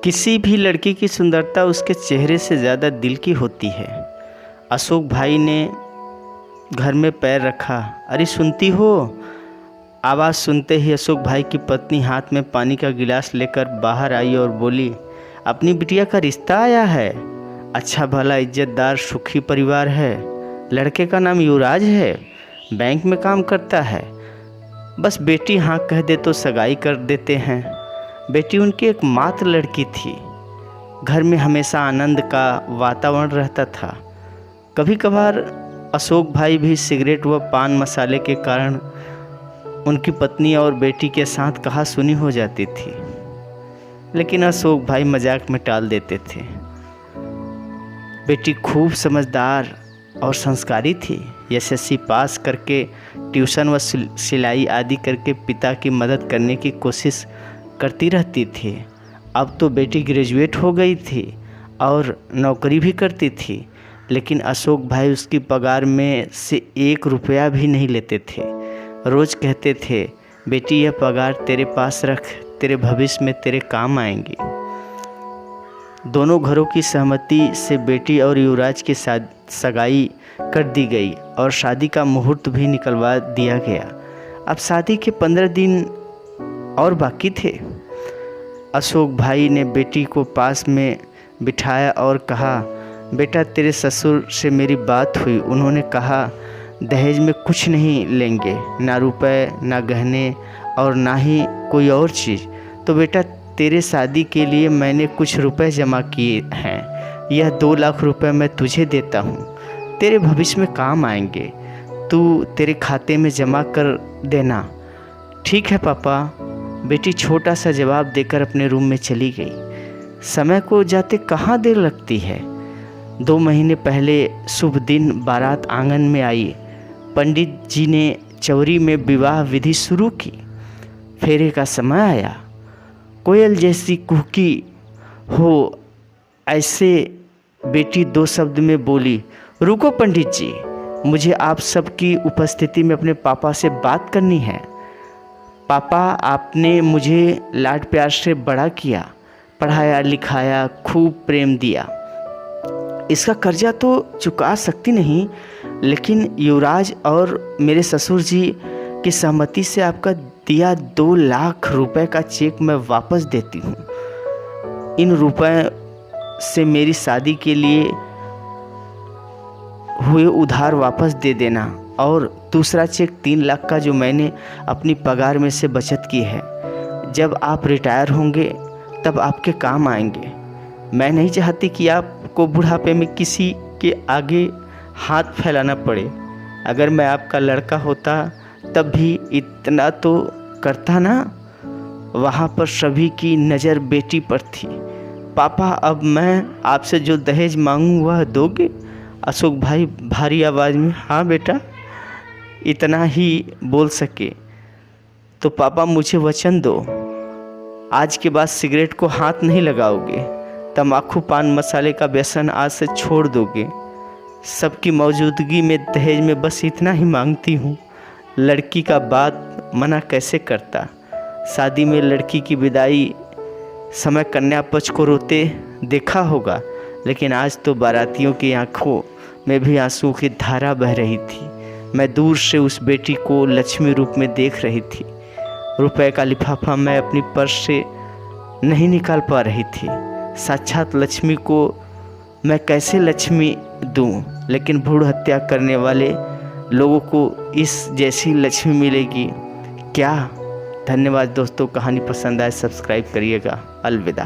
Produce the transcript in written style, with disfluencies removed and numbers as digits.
किसी भी लड़की की सुंदरता उसके चेहरे से ज़्यादा दिल की होती है। अशोक भाई ने घर में पैर रखा। अरे सुनती हो? आवाज़ सुनते ही अशोक भाई की पत्नी हाथ में पानी का गिलास लेकर बाहर आई और बोली, अपनी बिटिया का रिश्ता आया है। अच्छा भला इज्जतदार सुखी परिवार है। लड़के का नाम युवराज है, बैंक में काम करता है। बस बेटी हाँ कह दे तो सगाई कर देते हैं। बेटी उनकी एक मात्र लड़की थी। घर में हमेशा आनंद का वातावरण रहता था। कभी कभार अशोक भाई भी सिगरेट व पान मसाले के कारण उनकी पत्नी और बेटी के साथ कहा सुनी हो जाती थी, लेकिन अशोक भाई मजाक में टाल देते थे। बेटी खूब समझदार और संस्कारी थी। एसएससी पास करके ट्यूशन व सिलाई आदि करके पिता की मदद करने की कोशिश करती रहती थी। अब तो बेटी ग्रेजुएट हो गई थी और नौकरी भी करती थी, लेकिन अशोक भाई उसकी पगार में से 1 रुपया भी नहीं लेते थे। रोज़ कहते थे, बेटी यह पगार तेरे पास रख, तेरे भविष्य में तेरे काम आएंगी। दोनों घरों की सहमति से बेटी और युवराज की सगाई कर दी गई और शादी का मुहूर्त भी निकलवा दिया गया। अब शादी के 15 दिन और बाकी थे। अशोक भाई ने बेटी को पास में बिठाया और कहा, बेटा तेरे ससुर से मेरी बात हुई। उन्होंने कहा दहेज में कुछ नहीं लेंगे, ना रुपए ना गहने और ना ही कोई और चीज़। तो बेटा तेरे शादी के लिए मैंने कुछ रुपए जमा किए हैं। यह 2 लाख रुपए मैं तुझे देता हूँ, तेरे भविष्य में काम आएंगे। तू तेरे खाते में जमा कर देना। ठीक है पापा। बेटी छोटा सा जवाब देकर अपने रूम में चली गई। समय को जाते कहाँ देर लगती है। 2 महीने पहले शुभ दिन बारात आंगन में आई। पंडित जी ने चौरी में विवाह विधि शुरू की। फेरे का समय आया। कोयल जैसी कुहकी हो ऐसे बेटी 2 शब्द में बोली, रुको पंडित जी, मुझे आप सबकी उपस्थिति में अपने पापा से बात करनी है। पापा आपने मुझे लाड प्यार से बड़ा किया, पढ़ाया लिखाया, खूब प्रेम दिया। इसका कर्जा तो चुका सकती नहीं, लेकिन युवराज और मेरे ससुर जी की सहमति से आपका दिया 2 लाख रुपए का चेक मैं वापस देती हूँ। इन रुपए से मेरी शादी के लिए हुए उधार वापस दे देना और दूसरा चेक 3 लाख का जो मैंने अपनी पगार में से बचत की है, जब आप रिटायर होंगे तब आपके काम आएंगे। मैं नहीं चाहती कि आपको बुढ़ापे में किसी के आगे हाथ फैलाना पड़े। अगर मैं आपका लड़का होता तब भी इतना तो करता ना। वहाँ पर सभी की नज़र बेटी पर थी। पापा अब मैं आपसे जो दहेज मांगूँ वह दोगे? अशोक भाई भारी आवाज़ में हाँ बेटा, इतना ही बोल सके। तो पापा मुझे वचन दो, आज के बाद सिगरेट को हाथ नहीं लगाओगे, तम्बाकू पान मसाले का व्यसन आज से छोड़ दोगे। सबकी मौजूदगी में दहेज में बस इतना ही मांगती हूँ। लड़की का बात मना कैसे करता। शादी में लड़की की विदाई समय कन्या पक्ष को रोते देखा होगा, लेकिन आज तो बारातियों की आंखों में भी आंसू की धारा बह रही थी। मैं दूर से उस बेटी को लक्ष्मी रूप में देख रही थी। रुपए का लिफाफा मैं अपनी पर्स से नहीं निकाल पा रही थी। साक्षात लक्ष्मी को मैं कैसे लक्ष्मी दूं, लेकिन भ्रूण हत्या करने वाले लोगों को इस जैसी लक्ष्मी मिलेगी क्या? धन्यवाद दोस्तों। कहानी पसंद आए सब्सक्राइब करिएगा। अलविदा।